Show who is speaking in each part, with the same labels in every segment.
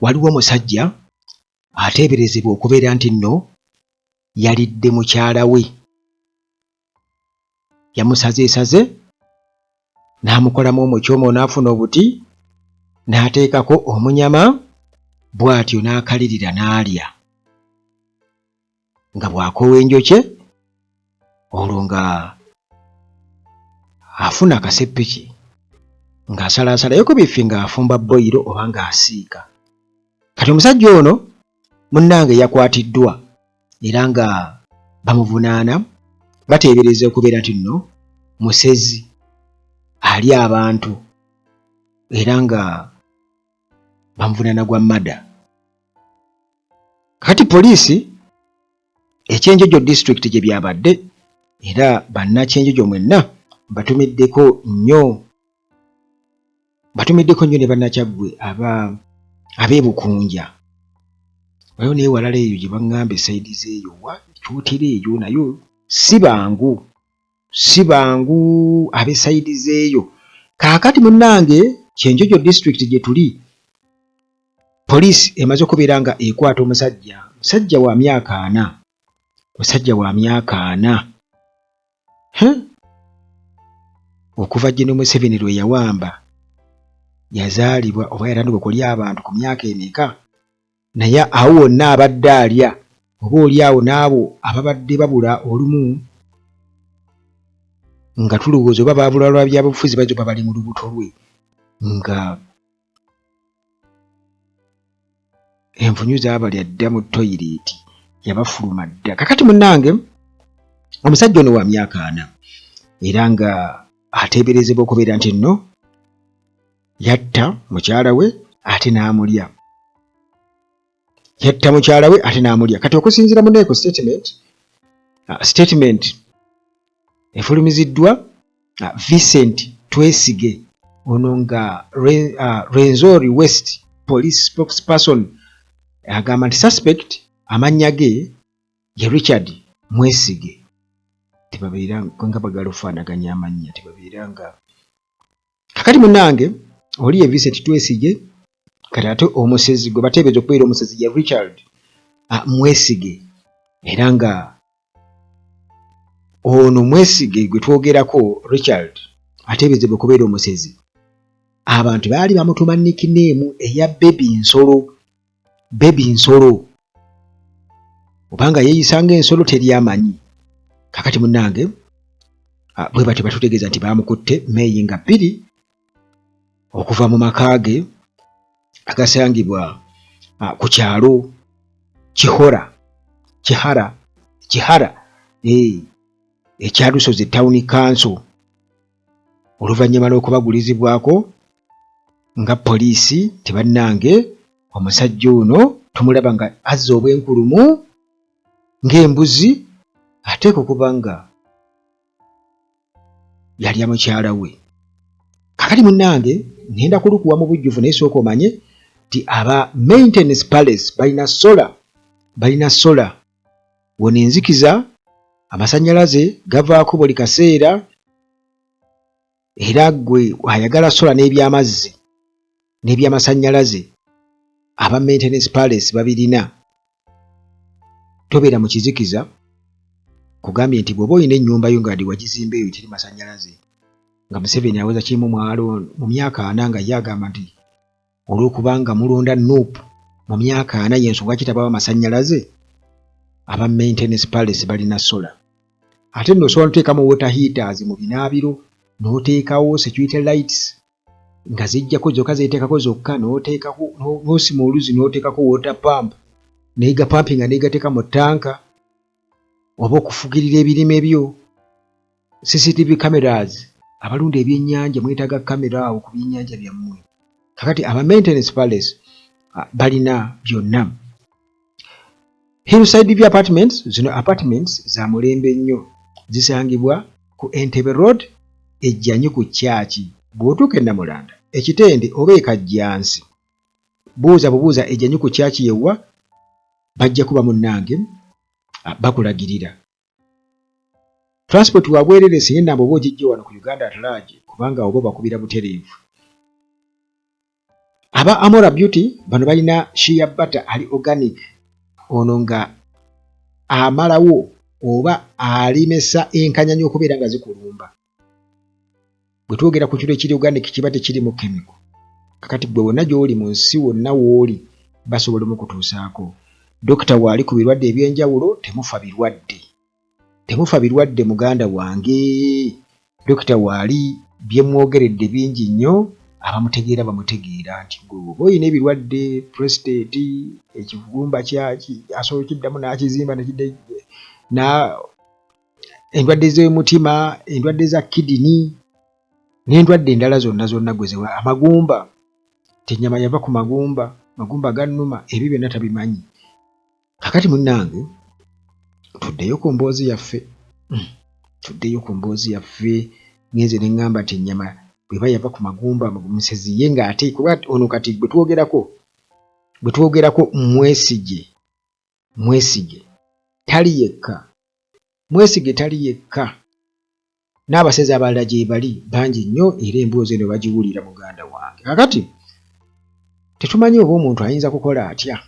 Speaker 1: waliwo omusajja ateeberezebwa okubeera nti nno yalidde mukyala we, yamusazeesaze n'amukolamu omukyomo n'afuna obuti n'ateekako omunyama bw'atyo n'akalirira n'alya nga bw'akoowa enjokye olwo nga afuna akaseppiki ng'asalaasalayo ku biffi ng'afumba boyiro oba ng'asiika. Kati omusajja ono munnange yakwatiddwa era nga bamuvunaana, bateebereza okubeera nti nno musezi ali abantu era nga bamuvunaana gwa mada. Kati poliisi ekyenjojo district gye byabadde era bannakyenjojo mwenna batumiddeko nnyo ne bannakyaggwe ab'ebukunja. Waliwo naye walala eyo gye baŋŋamba esayidi z'eyo kyotera eyo nayo si bangu ab'esayidi z'eyo. Kaakati munnange kyenjojo district gye tuli, poliisi emaze okubeera nga ekwata omusajja wa myaka 4 okuva Gen. Museveni lwe yawamba yazaalibwa oba yatandika okulya abantu ku myaka emeka, naye awo wonna abadde alya oba oli awo n'abo ababadde babula olumu nga tulowooza oba baabula lwa byabufuzi bazoba bali mu lubuto lwe nga envunyu zaabalya dda mu toyireeti yabafuluma dda. Kakati munnange omusajja ono wa myaka 4 era nga ateeberezebwa okubeera nti nno yatta mukyala we ate n'amulya. Kati okusinziira mu neeko statement efulumiziddwa Vincent Twesige ono nga Rwenzori West police spokesperson agamba nti suspect amannya ge ye Richard Mwesige. Tebabeera nga bagala okufaanaganya amannya, tebabeera nga. Kakati munnange oli ye Vincent Twesige, kati ate omusezi gwe bateebereza okubeera omusezi ye Richard Mwesige era nga ono Mwesige gwe twogerako Richard ateeberezebwa okubeera omusezi. Abantu baali bamutuma nickname eya Baby Nsolo obanga yeeyisanga ensolo teri amanyi. Kakati munnange bwe batyo batutegeeza nti baamukutte Meeyi nga 2 okuva mu maka ge agasangibwa ku kyalo Kihara ekya Lusozi Town Council oluvannyuma lw'okubagulizibwako nga poliisi tebannange omusajja ono tumulaba nga azza obwenkulumu ng'embuzi ateeka okuba nga yalya mukyala we. Kakati munnange ngenda kulukuwa mu bujjuvu naye sooka omanye nti aba Maintenance Palace balina sola wona enzikiza amasannyalaze gavaako buli kaseera era gwe ayagala sola n'ebyamazzi n'ebyamasannyalaze aba Maintenance Palace babirina. Tobeera mu kizikiza kugambye nti bw'oba olina ennyumba yo ng'adi wagizimba eyo teri masannyalaze nga Museveni aweza kimu mwalo mu myaka 4 nga ye agamba nti olw'okubanga mulonda Nuupu mu myaka 4 y'ensonga kitabawo amasannyalaze. Aba Maintenance Palace balina sola ate nno osobola oteekamu water heaters mu binaabiro n'oteekawo security lights nga zijjako zokka zeeteekako zokka n'oteekako n'osima oluzi n'oteekako water pump neega pumping n'egateeka mu ttanka oba okufugirira ebirime byo. CCTV cameras abalunda ebyennyanja mwetaaga kamera awo ku byennyanja byammwe. Kakati aba Maintenance Palace balina byonna. Hillside View Apartments, zino apartments za mulembe nnyo zisangibwa ku Entebbe Road ejjanyi ku Kyaki. Bw'otuuka e Namulanda ekitende oba ekajjansi buuza ejjanyi ku Kyaki yewa bajja kuba munnange bakulagirira. Transport wa bwerere singa oba ogijja wano ku Uganda at large kubanga oba bakubira butereevu. aba Amora Beauty bano balina shea butter ali organic ono nga amalawo oba alimesa enkanyanyo okubeera nga zikulumba. Bwe twogera ku kiro ekiri organic kiba tekirimu chemical. Kakati gwe wonna gy'oli mu nsi wonna w'oli basobola okutuusaako. Dokita waali ku birwadde ebyenjawulo temufa birwadde muganda wange. Dokita waali bye mwogeredde bingi nnyo abamutegeera bamutegeera nti gwe oyina ebirwadde prostate ekivumba kyaki asobola kiddamu n'akizimba endwadde z'omutima endwadde za kidini n'endwadde endala zonna gwezewa amagumba tenyama yava ku magumba gannuma ebyo byonna tabimanyi. Kakati munnange tuddeyo ku mboozi yaffe ngenze ne ŋŋamba nti ennyama bweba yava ku magumba musezi ye ng'ate kuba ono kati bwe twogerako Mwesigye tali yekka n'abasezi abalala gye bali bangi nnyo era emboozi eno bagiwulira muganda wange. Kakati tetumanyi oba omuntu ayinza kukola atya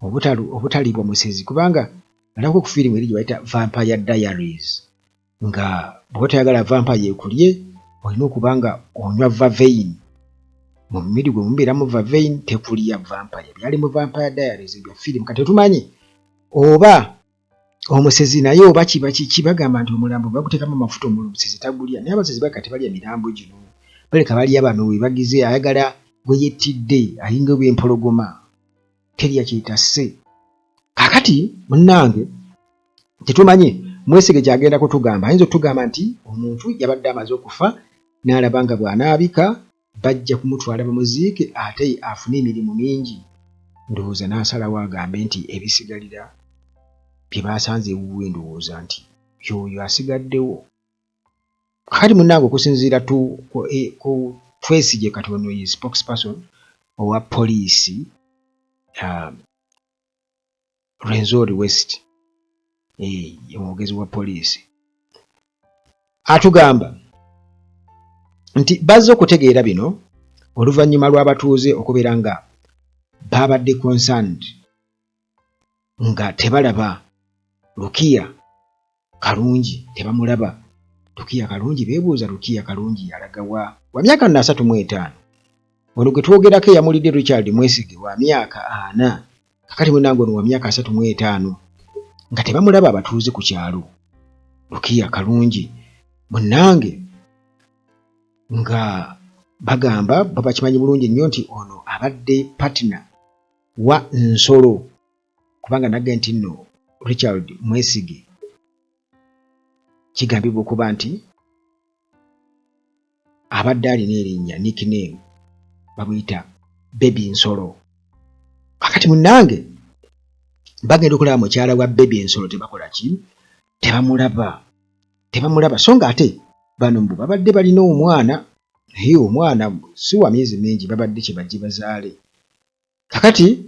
Speaker 1: obutalibwa musezi kubanga alako ku firimu eri gye bayita Vampire Diaries nga bw'otayagala vampire ekulye olina okuba nga onywa Vavein mu mubiri gwe mubeeramu Vavein tekulya vampire. Byali mu Vampire Diaries bya firimu kati tetumanyi oba omusezi naye oba kibagamba nti omulambo baguteekamu amafuta omusezi tagulya naye abasezi bakati balya mirambo gino baleka balya bano we bagize ayagala gwe yettidde ayinga eby'empologoma terya kyetasse. Kakati munnange tetumanyi Mwesigye kyagenda kutugamba ayinza okutugamba nti omuntu yabadde amaze okufa n'alaba nga bw'anaabika bajja kumutwala bamuziike ate afune emirimu mingi ndowooza n'asalawo agambe nti ebisigalira bye baasanze ewuwe ndowooza nti yoyo asigaddewo. Kakati munnange okusinziira ku Twesigye kati ono ye spokesperson owa poliisi Rwenzori West omwogezi wa poliisi atugamba nti bazze okutegeera bino oluvannyuma lw'abatuuze okubeera nga babadde concerned nga tebalaba Rukia Kalungi tebamulaba. Rukia Kalungi beebuuza Rukia Kalungi yalaga wa myaka 35 ono gwe twogerako eyamulidde Richard Mwesigye wa myaka 4 kakati munnange ono wa myaka 35 nga tebamulaba abatuuze ku kyalo. Rukia Kalungi munnange nga bagamba baba kimanyi bulungi nnyo nti ono abadde partner wa Nsolo kubanga nagge nti nno Richard Mwesigye kigambibwa okuba nti abadde alina erinnya nickname bamuyita Baby Nsolo. Kakati munnange bagenda okulaba mukyala wa Baby Nsolo tebakola ki tebamulaba so nga ate bano mbu babadde balina omwana si wa myezi mingi babadde kye bajje bazaale. Kakati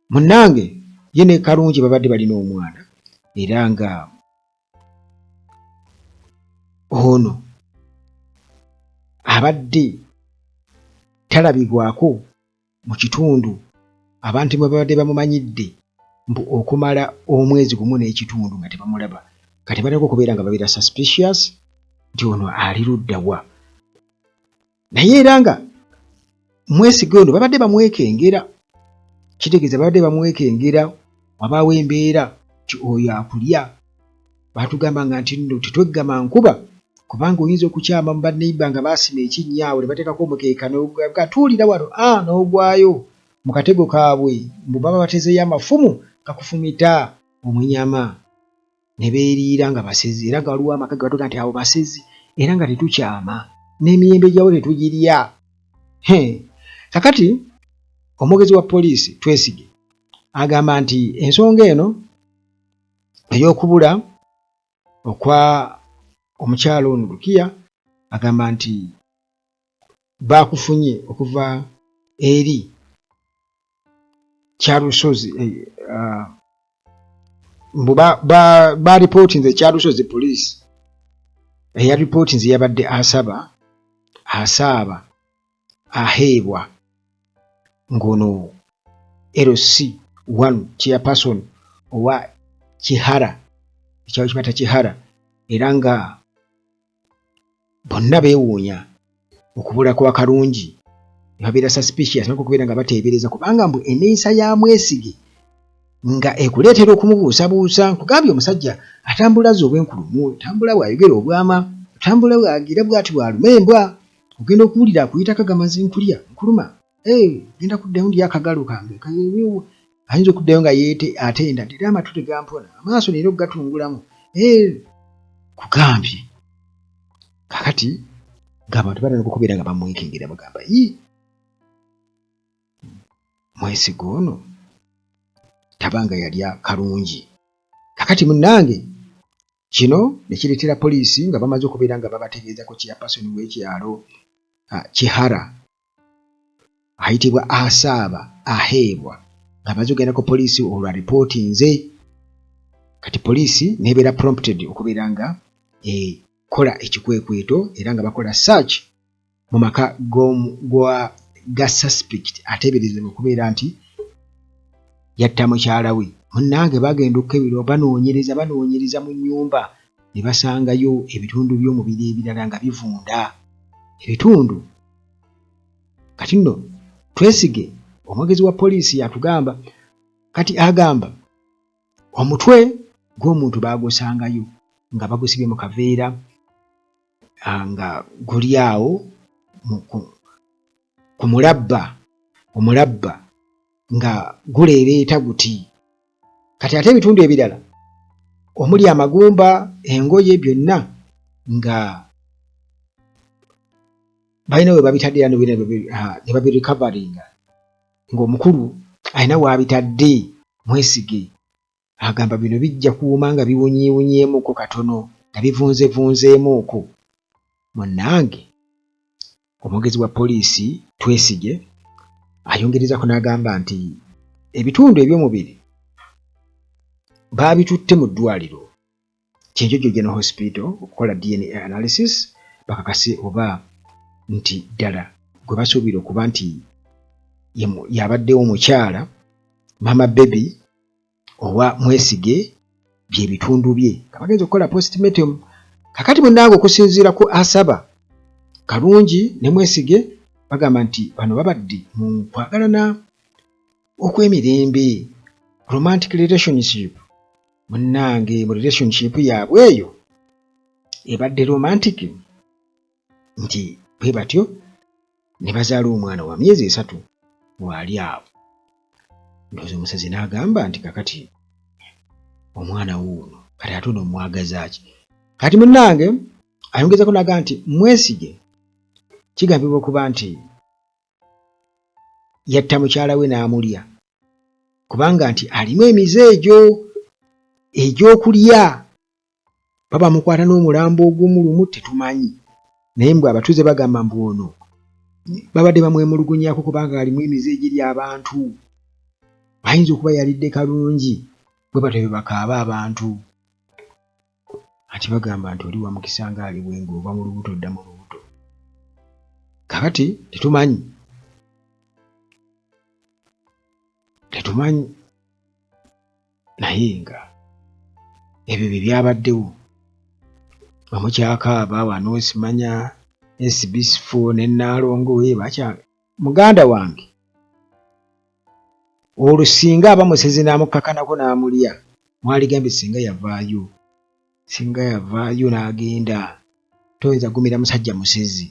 Speaker 1: munnange ye ne Kalungi babadde balina omwana era nga ono abadde talabibwako mu kitundu abantu bwe babadde bamumanyidde mbu okumala omwezi gumu n'ekitundu nga tebamulaba kati balina okubeera nga babeera suspicious nti ono ali ludda wa. Naye era nga Mwesigye ono babadde bamwekengera kitegeeza babadde bamwekengera wabaawo embeera oyo akulya baatugamba nga nti nno tetweggama nkuba kubanga oyinza okukyama mu banneiba nga baasima ekinnyawo ne bateekako omukeeka n'ogatuulira wano n'ogwayo mu katego kaabwe mbu baba batezeeyo amafumu gakufumita omunyama ne beeriira nga basezi era nga waliwo amaka ge batuga nti abo basezi era nga tetukyama n'emiyembe gyawo tetugirya. Kakati omwogezi wa poliisi Twesigye agamba nti ensonga eno ey'okubula okwa omukyalo ono Rukia agamba nti baakufunye okuva eri Kyalusozi mbu ba-reportinze Kyalusozi poliisi eya reportinze yabadde asaaba aheebwa ngono LC1 chairperson owa Kihara ekyawo kibata Kihara era nga bonna beewuunya okubula kwa Kalungi ne babeera suspicious n'okubeera nga bateebereza kubanga mbu enneeyisa ya Mwesigye nga ekuleetera okumubuusabuusa nkugambye omusajja atambulaze obwenkulumu atambula bw'ayogera obwama atambula bw'agira bw'ati bw'alumembwa ogenda okuwulira akuyita kagamazi nkuluma genda kuddayo ndi akagalo kange ayinza okuddayo nga yeete atenda ddira amatu tegampona amaaso neera okugatungulamu kugambye kakati ng'abantu balina okubeera nga bamwekengira bagamba Mwesigye ono tabanga yalya Kalungi kakati munnange kino ne kireetera poliisi nga bamaze okubeera nga babategeezako chairperson w'ekyalo Kihara ayitibwa Asaaba Aheebwa ng'amaze okugendako poliisi olwa ripootinze kati poliisi n'ebeera prompted okubeera nga kola ekikwekweto era nga bakola search mu maka ga suspect ateeberezebwa okubeera nti yatta mukyala we munnange bagenda okkebera banoonyereza mu nnyumba ne basangayo ebitundu by'omubiri ebirala nga bivunda ebitundu kati nno Twesigye omwogezi wa poliisi yatugamba kati agamba omutwe gw'omuntu baagusangayo nga bagusibye mu kaveera nga guli awo ku omulabba nga guleereeta guti kati ate ebitundu ebirala omuli amagumba engoye byonna nga balina we babitadde era ne babirikavaringa ng'omukulu alina w'abitadde Mwesigye agamba bino bijja kuuma nga biwunyiiwunyeemuuko katono nga bivunzevunzeemuuko munnange omwogezi wa poliisi Twesigye ayongerezako n'agamba nti ebitundu eby'omubiri baabitutte mu ddwaliro Kyenjojo General Hospital okukola DNA analysis bakakase oba nti ddala gwe basuubira okuba nti yabaddewo omukyala Mama Baby owa Mwesigye by'ebitundu bye nga bagenza okukola postmortem kakati munnange okusinziira ku Asaba Kalungi ne Mwesigye bagamba nti bano babadde mu kwagalana okw'emirembe romantic relationship munnange mu relationship yaabwe eyo ebadde romantic nti bwe batyo ne bazaala omwana wa myezi 3 waali awo ndowooza omusazi n'agamba nti kakati omwana wuuno kati ate ono omwagaza ki kati munnange ayongezako n'agamba nti Mwesigye kigambibwa okuba nti yatta mukyala we n'amulya kubanga nti alimu emize egy'okulya baba mukwata n'omulambo ogw'omulumu tetumanyi naye mbwe abatuuze bagamba mbu ono babadde bamwemulugunyaako kubanga alimu emize egirya abantu ayinza okuba yalidde Kalungi bwe batyo bye bakaaba abantu ati bagamba nti oli wamukisa nga ali bwengo ova mu lubuto odda mu lubuto kakati tetumanyi naye nga ebyo bye byabaddewo bamukyakaaba wano simanya SB4 ne Naalongo we bakya muganda wange olwo singa abamusezi n'amukkakanako n'amulya mwaligambye singa yavaayo n'agenda toyinza gumira musajja musezi